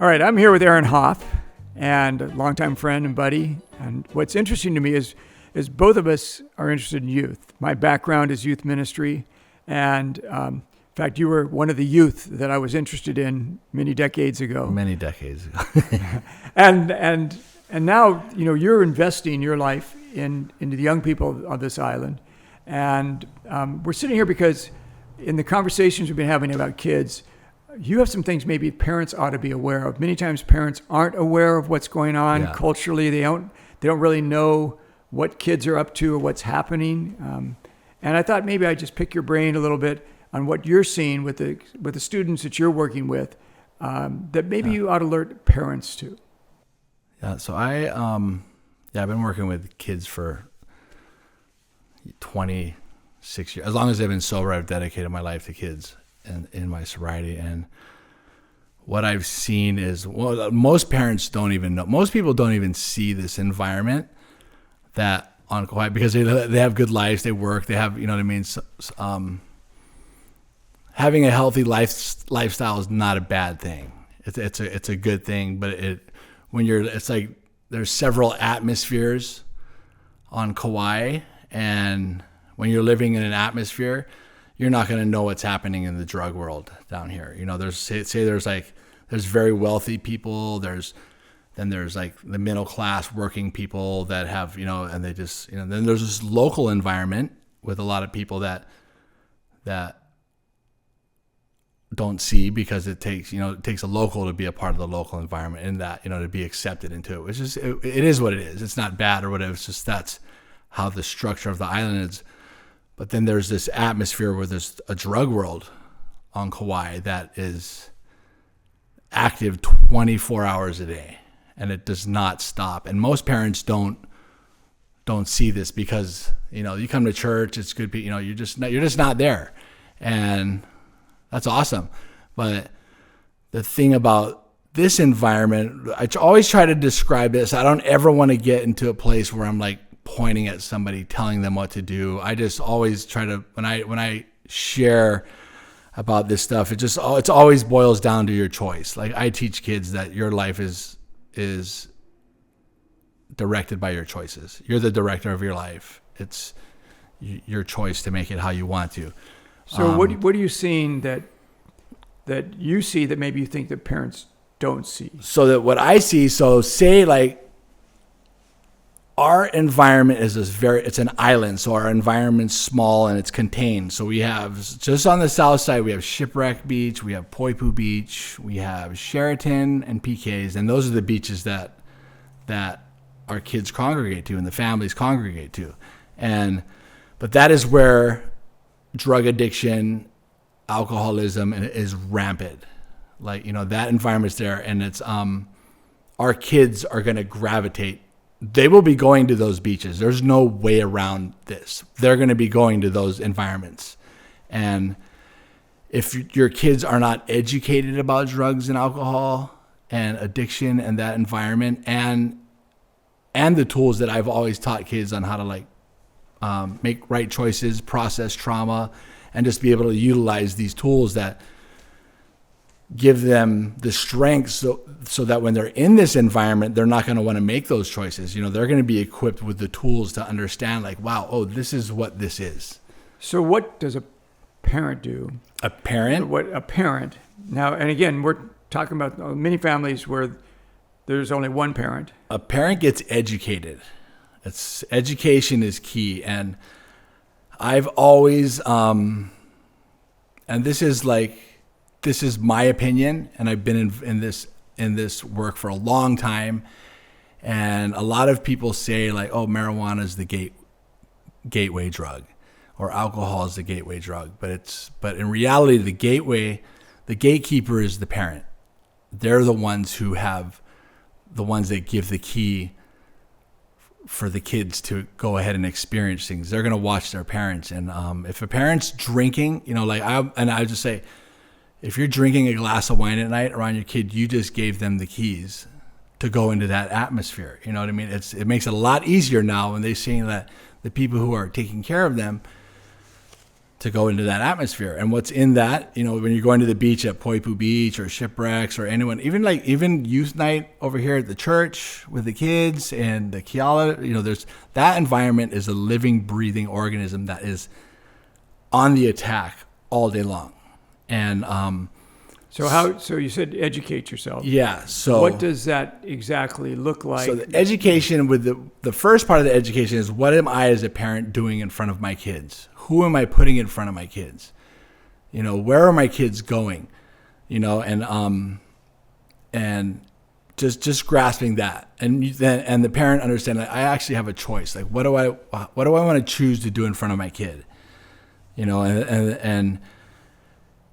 All right, I'm here with Aaron Hoff, and a longtime friend and buddy. And what's interesting to me is both of us are interested in youth. My background is youth ministry, and in fact, you were one of the youth that I was interested in many decades ago. Many decades ago. and now, you're investing your life into the young people of this island. And we're sitting here because in the conversations we've been having about kids, you have some things maybe parents ought to be aware of. Many times parents aren't aware of what's going on culturally. They don't really know what kids are up to or what's happening. And I thought maybe I'd just pick your brain a little bit on what you're seeing with the students that you're working with, that maybe you ought to alert parents to. Yeah, so I've been working with kids for 26 years. As long as I've been sober, I've dedicated my life to kids in my sobriety. And what I've seen is, most parents don't even know. Most people don't even see this environment that on Kauai, because they have good lives, they work, they have, having a healthy lifestyle is not a bad thing. It's a good thing, but it's like there's several atmospheres on Kauai, and when you're living in an atmosphere, you're not going to know what's happening in the drug world down here. There's very wealthy people. There's like the middle class working people that have, and they just, then there's this local environment with a lot of people that don't see, because it takes a local to be a part of the local environment, and that, to be accepted into it. It's just, it is what it is. It's not bad or whatever. It's just, that's how the structure of the island is. But then there's this atmosphere where there's a drug world on Kauai that is active 24 hours a day, and it does not stop. And most parents don't see this, because you come to church, it's good, but you're just not there, and that's awesome. But the thing about this environment, I always try to describe this. I don't ever want to get into a place where I'm like pointing at somebody, telling them what to do. I just always try to, when I share about this stuff, it always boils down to your choice. Like, I teach kids that your life is directed by your choices. You're the director of your life. It's your choice to make it how you want to. So what are you seeing that you see that maybe you think that parents don't see? So that what I see, say like, our environment is it's an island, so our environment's small and it's contained. So we have, just on the south side, we have Shipwreck Beach, we have Poipu Beach, we have Sheraton and PK's, and those are the beaches that our kids congregate to and the families congregate to. But that is where drug addiction, alcoholism is rampant. Like, that environment's there, and it's our kids are going to gravitate. They will be going to those beaches. There's no way around this. They're going to be going to those environments. And if your kids are not educated about drugs and alcohol and addiction and that environment, and the tools that I've always taught kids on how to make right choices, process trauma, and just be able to utilize these tools that give them the strength so that when they're in this environment, they're not going to want to make those choices. They're going to be equipped with the tools to understand, like, wow, this is what this is. So what does a parent do? A parent? What a parent. Now, and again, we're talking about many families where there's only one parent. A parent gets educated. Education is key. And I've always, and this is my opinion, and I've been in this work for a long time. And a lot of people say, like, oh, marijuana is the gateway drug, or alcohol is the gateway drug. But in reality, the gatekeeper is the parent. They're the ones that give the key for the kids to go ahead and experience things. They're going to watch their parents. And if a parent's drinking, I just say, if you're drinking a glass of wine at night around your kid, you just gave them the keys to go into that atmosphere. You know what I mean? It makes it a lot easier now when they see that the people who are taking care of them to go into that atmosphere. And what's in that, you know, when you're going to the beach at Poipu Beach or Shipwrecks or anyone, even youth night over here at the church with the kids and the Kiala, you know, there's that environment is a living, breathing organism that is on the attack all day long. And so you said educate yourself. Yeah. So what does that exactly look like? So the education with the first part of the education is, what am I as a parent doing in front of my kids? Who am I putting in front of my kids? You know, where are my kids going? You know, and just grasping that, and the parent understanding that I actually have a choice. Like, what do I want to choose to do in front of my kid? You know,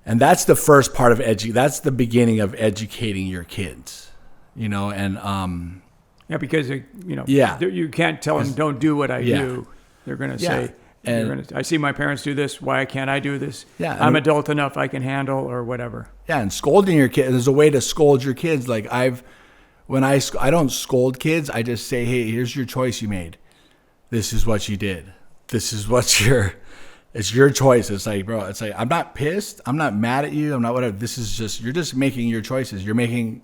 and that's the first part of that's the beginning of educating your kids. You know, and yeah, because you know, yeah, you can't tell them don't do what I do. They're going to say. And I see my parents do this. Why can't I do this? Yeah, I'm adult enough. I can handle or whatever. Yeah, and scolding your kids. There's a way to scold your kids. Like I don't scold kids. I just say, hey, here's your choice you made. This is what you did. This is it's your choice. It's like, bro, it's like, I'm not pissed. I'm not mad at you. I'm not whatever. This is just, you're just making your choices. You're making.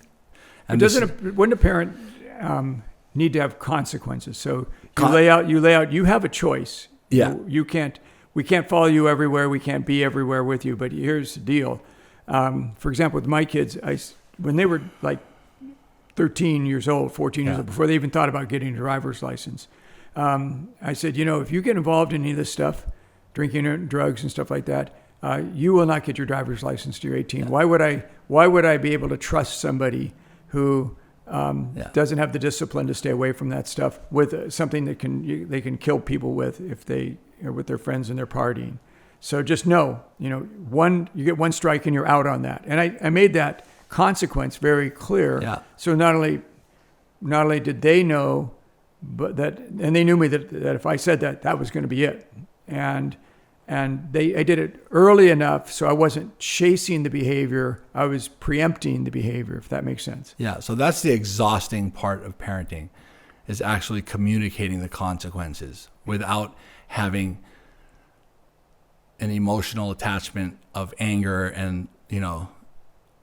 And wouldn't a parent need to have consequences? So you lay out, you have a choice. Yeah. We can't follow you everywhere. We can't be everywhere with you. But here's the deal. For example, with my kids, when they were like 13 years old, 14 years old, before they even thought about getting a driver's license, I said, you know, if you get involved in any of this stuff, drinking and drugs and stuff like that, you will not get your driver's license till you're 18. Yeah. Why would I be able to trust somebody who doesn't have the discipline to stay away from that stuff with something that they can kill people with if they are with their friends and they're partying? So just know, you know, you get one strike and you're out on that. And I made that consequence very clear. Yeah. So not only did they know, but and they knew me that if I said that was going to be it. And I did it early enough so I wasn't chasing the behavior. I was preempting the behavior, if that makes sense. Yeah, so that's the exhausting part of parenting, is actually communicating the consequences without having an emotional attachment of anger and, you know,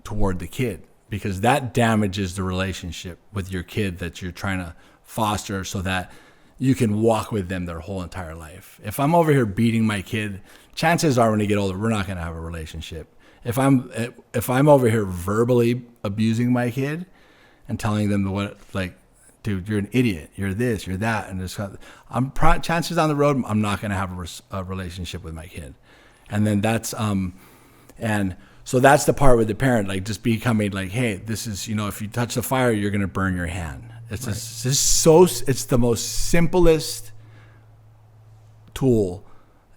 toward the kid, because that damages the relationship with your kid that you're trying to foster so that you can walk with them their whole entire life. If I'm over here beating my kid, chances are when they get older, we're not going to have a relationship. If I'm over here verbally abusing my kid and telling them like, dude, you're an idiot, you're this, you're that, and chances down the road, I'm not going to have a relationship with my kid. And then that's and so that's the part with the parent, like just becoming like, hey, this is, you know, if you touch the fire, you're going to burn your hand. It's right. It's the most simplest tool,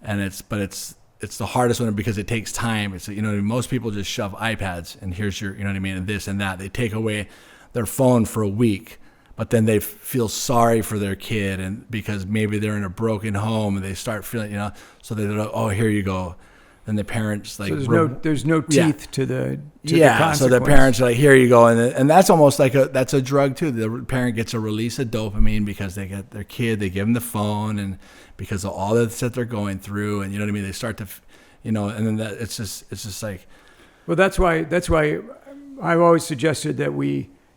and it's the hardest one because it takes time. It's, you know, most people just shove iPads and here's your, you know what I mean, and this and that. They take away their phone for a week, but then they feel sorry for their kid, and because maybe they're in a broken home and they start feeling, you know, so they're like, oh, here you go. And the parents like, so there's no teeth to the so the parents are like, here you go, and that's almost like that's a drug too. The parent gets a release of dopamine because they get their kid, they give them the phone, and because of all that they're going through, and you know what I mean, they start to, you know, and then it's just like, well, that's why I've always suggested that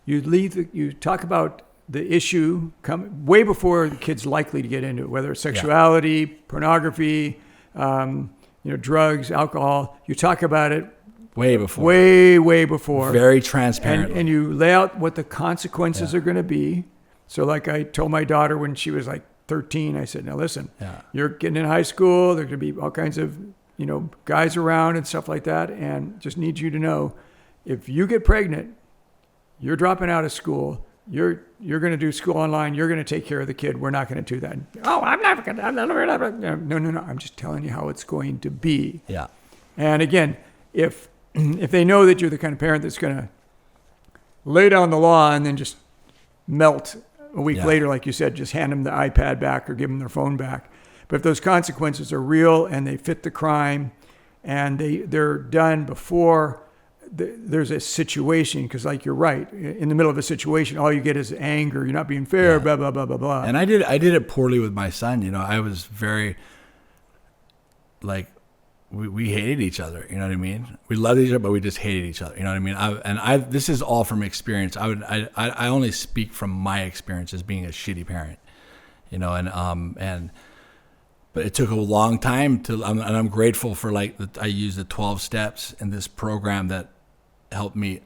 you talk about the issue way before the kid's likely to get into it, whether it's sexuality, pornography, you know, drugs, alcohol. You talk about it way before. Way before. Very transparent. And you lay out what the consequences are going to be. So like I told my daughter when she was like 13, I said, now listen, you're getting in high school. There's going to be all kinds of, you know, guys around and stuff like that. And just need you to know, if you get pregnant, you're dropping out of school. You're going to do school online. You're going to take care of the kid. We're not going to do that. Oh, I'm never going to. No. I'm just telling you how it's going to be. Yeah. And again, if they know that you're the kind of parent that's going to lay down the law and then just melt a week later, like you said, just hand them the iPad back or give them their phone back. But if those consequences are real and they fit the crime and they're done before there's a situation, because like you're right, in the middle of a situation, all you get is anger. You're not being fair, blah, blah, blah, blah, blah. And I did it poorly with my son. You know, I was very, like, we hated each other. You know what I mean? We loved each other, but we just hated each other. You know what I mean? This is all from experience. I only speak from my experience as being a shitty parent. You know, but it took a long time and I'm grateful for I used the 12 steps in this program that helped me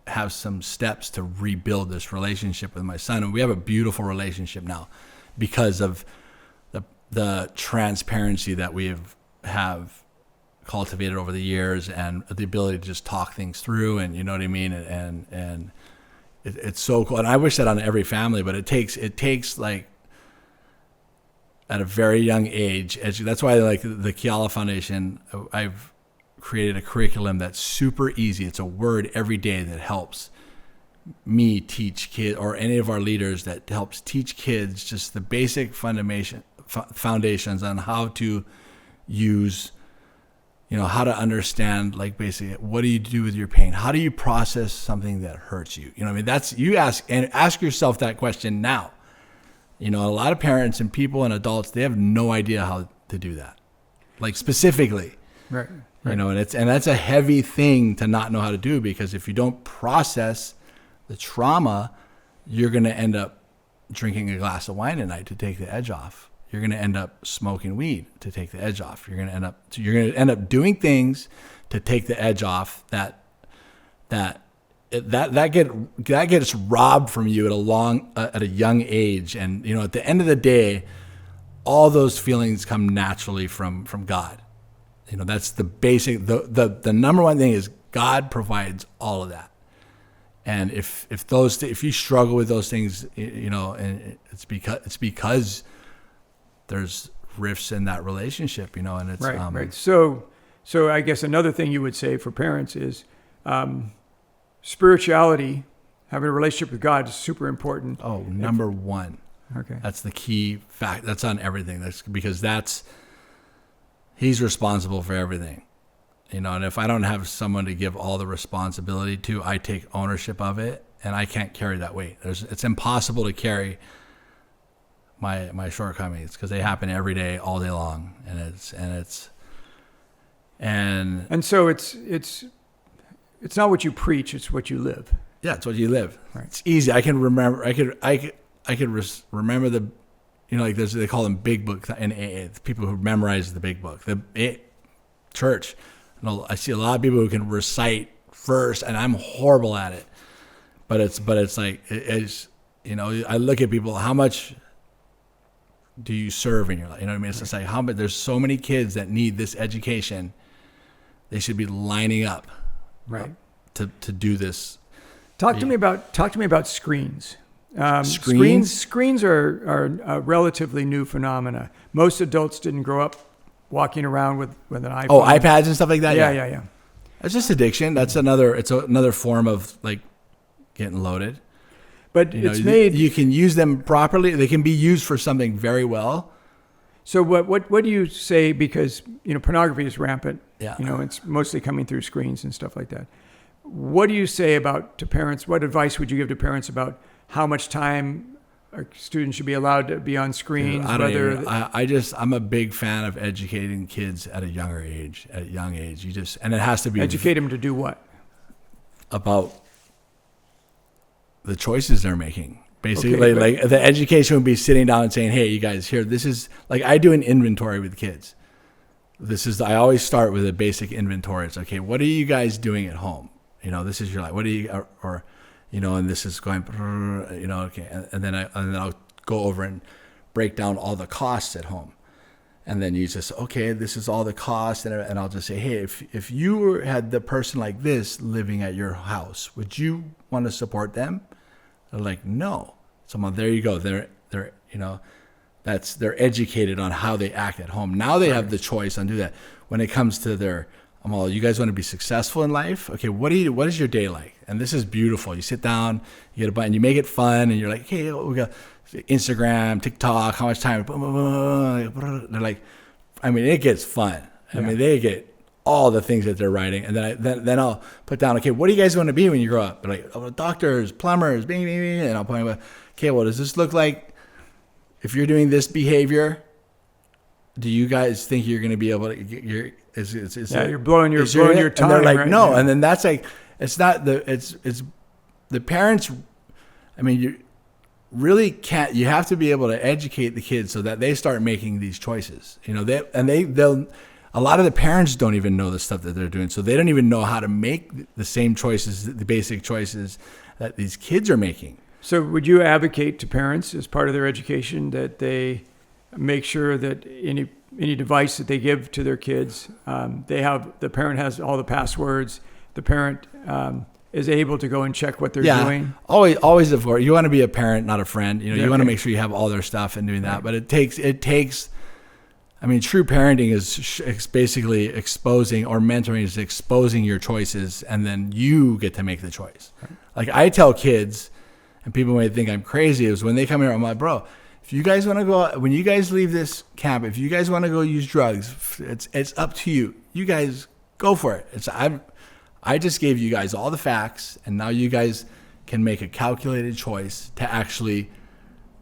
have some steps to rebuild this relationship with my son. And we have a beautiful relationship now because of the transparency that we have cultivated over the years and the ability to just talk things through, and you know what I mean? And it's so cool. And I wish that on every family, but it takes like, at a very young age. That's why like the Keala Foundation, I've created a curriculum that's super easy. It's a word every day that helps me teach kids, or any of our leaders, that helps teach kids just the basic foundations on how to use, you know, how to understand, like, basically, what do you do with your pain? How do you process something that hurts you? You know what I mean? You ask yourself that question now. You know, a lot of parents and people and adults, they have no idea how to do that, like, specifically. Right. You know, and that's a heavy thing to not know how to do, because if you don't process the trauma, you're going to end up drinking a glass of wine at night to take the edge off. You're going to end up smoking weed to take the edge off. You're going to end up doing things to take the edge off that gets robbed from you at a young age. And you know, at the end of the day, all those feelings come naturally from God. You know, that's the basic. The number one thing is God provides all of that. And if you struggle with those things, you know, and it's because there's rifts in that relationship, you know, and it's right. So I guess another thing you would say for parents is spirituality, having a relationship with God, is super important. Oh, number one. Okay. That's the key fact. That's on everything. That's because He's responsible for everything. You know, and if I don't have someone to give all the responsibility to, I take ownership of it, and I can't carry that weight. It's impossible to carry my shortcomings, because they happen every day, all day long, and so it's not what you preach; it's what you live. Yeah, it's what you live. Right. It's easy. I can remember. I could remember the, you know, like they call them big book in AA. The people who memorize the big book. Church. I see a lot of people who can recite verse, and I'm horrible at it. But it's like, it's, you know, I look at people. How much do you serve in your life? You know what I mean? It's just like, there's so many kids that need this education. They should be lining up, right, to do this. Talk to me about screens. Screens are a relatively new phenomena. Most adults didn't grow up walking around with an iPhone. Oh, iPads and stuff like that. Yeah. That's just addiction. It's another form of, like, getting loaded. But you can use them properly. They can be used for something very well. So what do you say? Because, you know, pornography is rampant. Yeah. You know, it's mostly coming through screens and stuff like that. What do you say to parents? What advice would you give to parents about how much time a student should be allowed to be on screens? I'm a big fan of educating kids at a young age. And it has to be educate them to do what? About the choices they're making. Basically, like the education would be sitting down and saying, "Hey, you guys, here, this is," like, I do an inventory with kids. I always start with a basic inventory. It's okay, what are you guys doing at home? You know, this is your life. What do you, or you know, and this is going, you know, okay, and then I'll go over and break down all the costs at home, and then you just, okay, this is all the costs, and I'll just say, hey, if you had the person like this living at your house, would you want to support them? They're like, no. So there you go. They're you know, they're educated on how they act at home. Now they have the choice on do that. When it comes to you guys want to be successful in life? Okay, what is your day like? And this is beautiful. You sit down, you get a button, you make it fun, and you're like, hey, we got Instagram, TikTok, how much time? They're like, I mean, it gets fun. I mean, they get all the things that they're writing. And then I'll put down, okay, what do you guys want to be when you grow up? They're like, oh, doctors, plumbers, bing, bing, bing. And I'll point out, okay, well, does this look like, if you're doing this behavior, do you guys think you're going to be able to get your, you're blowing your time. And they're like, right no. now. And then that's like, it's the parents. I mean, you really can't, you have to be able to educate the kids so that they start making these choices, they'll, a lot of the parents don't even know the stuff that they're doing. So they don't even know how to make the same choices, the basic choices that these kids are making. So would you advocate to parents as part of their education that they make sure that any device that they give to their kids, the parent has all the passwords, the parent is able to go and check what they're doing? Always, of course. You want to be a parent, not a friend. You want to make sure you have all their stuff and doing that. Right. But it takes, I mean, true parenting is basically exposing, or mentoring is exposing your choices, and then you get to make the choice. Right. Like I tell kids, and people may think I'm crazy, is when they come here, I'm like, bro, if you guys want to go, when you guys leave this camp, if you guys want to go use drugs, it's up to you. You guys go for it. I just gave you guys all the facts, and now you guys can make a calculated choice to actually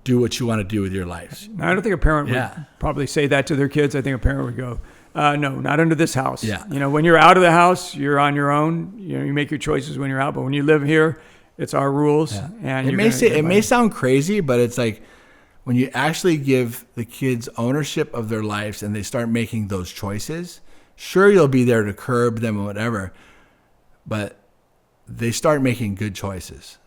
do what you want to do with your lives. I don't think a parent would probably say that to their kids. I think a parent would go, no, not under this house. Yeah. When you're out of the house, you're on your own. You make your choices when you're out, but when you live here, it's our rules. Yeah. And it may sound crazy, but it's like when you actually give the kids ownership of their lives and they start making those choices, sure, you'll be there to curb them or whatever, but they start making good choices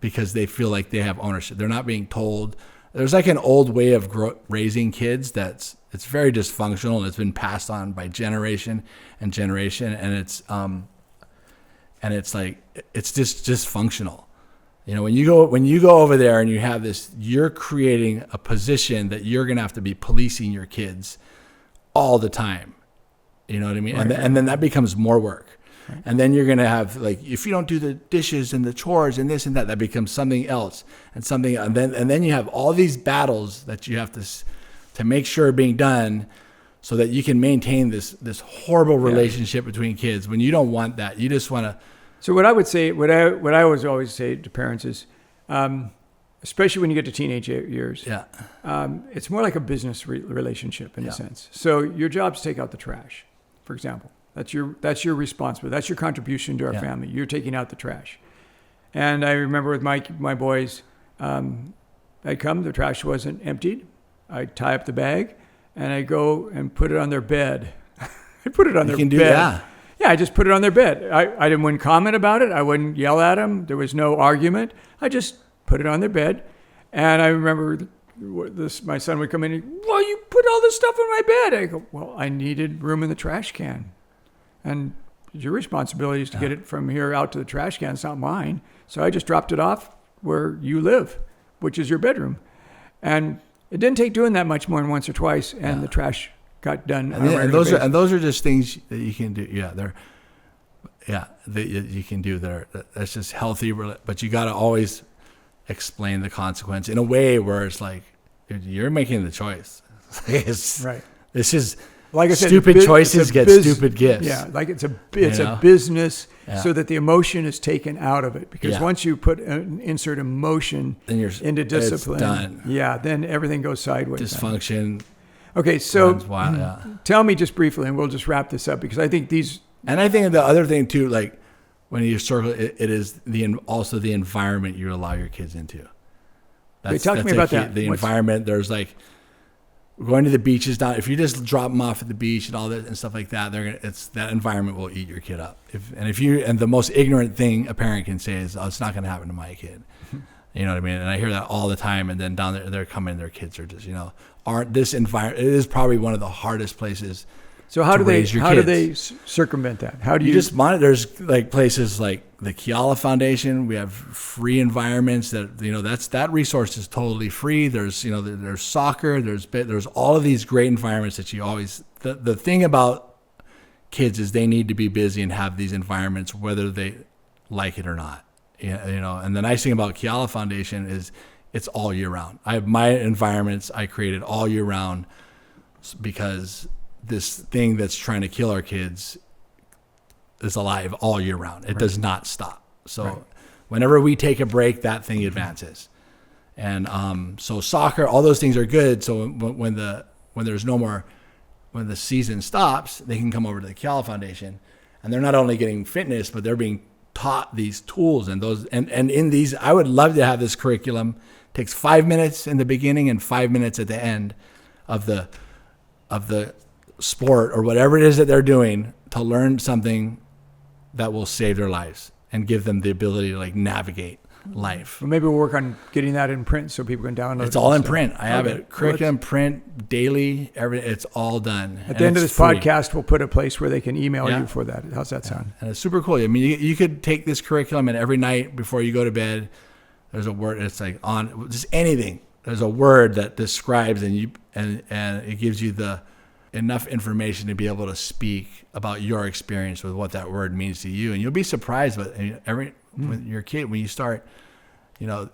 because they feel like they have ownership. They're not being told. There's like an old way of raising kids it's very dysfunctional, and it's been passed on by generation and generation, and it's like it's just dysfunctional. When you go over there and you have this, you're creating a position that you're going to have to be policing your kids all the time. You know what I mean? Right. And then that becomes more work. Right. And then you're going to have, like, if you don't do the dishes and the chores and this and that becomes something else and then you have all these battles that you have to make sure are being done so that you can maintain this horrible relationship between kids when you don't want that. You just want to. So what I would say, what I always say to parents is, especially when you get to teenage years, it's more like a business relationship in a sense. So your job is to take out the trash, for example. That's your responsibility. That's your contribution to our family. You're taking out the trash. And I remember with my boys, I'd come, the trash wasn't emptied. I'd tie up the bag, and I'd go and put it on their bed. I put it on their bed. Do that. Yeah, I just put it on their bed. I wouldn't comment about it. I wouldn't yell at them. There was no argument. I just put it on their bed. And I remember my son would come in and, well, you put all this stuff on my bed. I go, well, I needed room in the trash can. And your responsibility is to get it from here out to the trash can. It's not mine. So I just dropped it off where you live, which is your bedroom. And it didn't take doing that much more than once or twice, and the trash got done. And those are just things that you can do. You can do there. That's just healthy, but you got to always explain the consequence in a way where it's like, dude, you're making the choice. Right. This is. Like I said, stupid choices get stupid gifts. Yeah, like it's a business, so that the emotion is taken out of it. Because once you insert emotion into discipline, it's done. Then everything goes sideways. Dysfunction. Okay, so tell me just briefly, and we'll just wrap this up, because I think these. And I think the other thing too, like when you circle, it is also the environment you allow your kids into. Talk to me about that. The environment. There's like. Going to the beaches now. If you just drop them off at the beach and all that and stuff like that, that environment will eat your kid up. And the most ignorant thing a parent can say is, "Oh, it's not going to happen to my kid." You know what I mean? And I hear that all the time. And then down there, they're coming. Their kids are just, aren't this environment? It is probably one of the hardest places. So how do they circumvent that? How do you just monitor? There's like places like the Kauai Foundation. We have free environments that resource is totally free. There's there's soccer. There's all of these great environments that you always. The thing about kids is they need to be busy and have these environments whether they like it or not. And the nice thing about Kauai Foundation is it's all year round. I have my environments I created all year round because this thing that's trying to kill our kids is alive all year round. It does not stop. So whenever we take a break, that thing advances. And so soccer, all those things are good. So when there's no more, when the season stops, they can come over to the Kauai Foundation, and they're not only getting fitness, but they're being taught these tools and those. And in these, I would love to have this curriculum. It takes 5 minutes in the beginning and 5 minutes at the end of the sport or whatever it is that they're doing, to learn something that will save their lives and give them the ability to like navigate life. Well, maybe we'll work on getting that in print so people can download it. It's all in print. I have it. Curriculum, print, daily, everything. It's all done. At the end of this podcast, we'll put a place where they can email you for that. How's that sound? And it's super cool. I mean, you could take this curriculum, and every night before you go to bed, there's a word. It's like on just anything. There's a word that describes and it gives you the enough information to be able to speak about your experience with what that word means to you. And you'll be surprised. But when you're a kid, when you start, you know,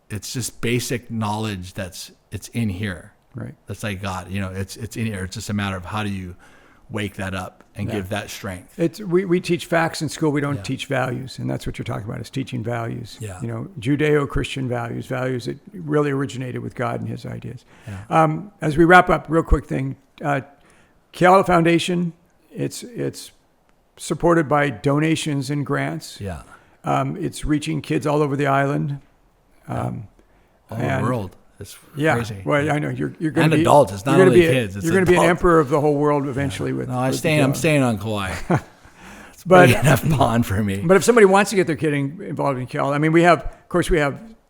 it's just basic knowledge it's in here. Right. That's like God, you know, it's in here. It's just a matter of how do you wake that up and give that strength. We teach facts in school. We don't teach values. And that's what you're talking about, is teaching values. Yeah. You know, Judeo-Christian values that really originated with God and his ideas. Yeah. As we wrap up, real quick thing, Kauai Foundation, it's supported by donations and grants. Yeah. It's reaching kids all over the island. All the world. It's crazy. Well, I know you're going to and be adults. It's not only kids. You're going to be an emperor of the whole world eventually. Yeah. With I'm staying on Kauai. It's but big enough pond for me. But if somebody wants to get their kid involved in Cal, I mean, we have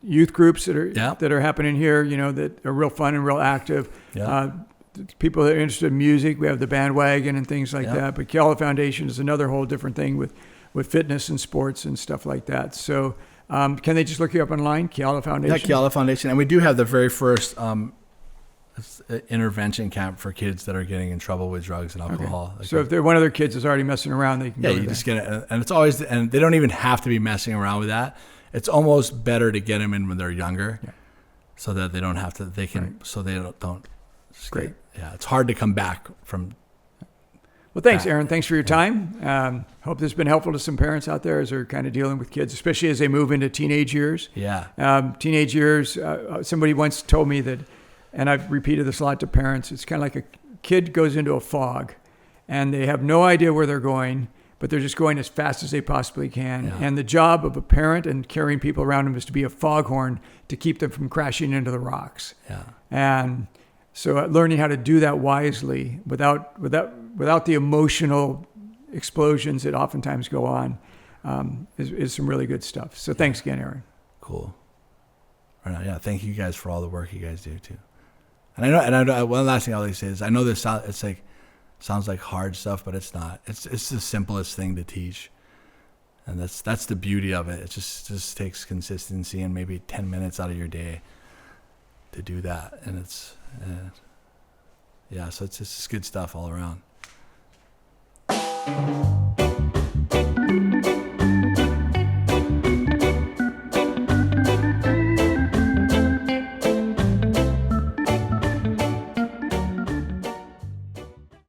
youth groups that are happening here. You know, that are real fun and real active. Yeah. People that are interested in music, we have the bandwagon and things like that. But Kauai Foundation is another whole different thing with fitness and sports and stuff like that. So. Can they just look you up online, Kauai Foundation? Yeah, Kauai Foundation. And we do have the very first intervention camp for kids that are getting in trouble with drugs and alcohol. Okay. So if one of their kids is already messing around, they can go to you just get it. And it's always, and they don't even have to be messing around with that. It's almost better to get them in when they're younger so that they don't have to, they can, so they don't. Great. It's hard to come back from. Well, thanks, Aaron. Thanks for your time. Hope this has been helpful to some parents out there as they're kind of dealing with kids, especially as they move into teenage years. Yeah. Teenage years, somebody once told me that, and I've repeated this a lot to parents, it's kind of like a kid goes into a fog and they have no idea where they're going, but they're just going as fast as they possibly can. Yeah. And the job of a parent and carrying people around them is to be a foghorn to keep them from crashing into the rocks. Yeah. And so learning how to do that wisely without the emotional explosions that oftentimes go on is some really good stuff. So thanks again, Aaron. Cool. Right on. Yeah, thank you guys for all the work you guys do too. And I know one last thing I'll say is I know this sounds like hard stuff, but it's not. It's the simplest thing to teach, and that's the beauty of it. It just takes consistency and maybe 10 minutes out of your day to do that, and it's so it's just good stuff all around.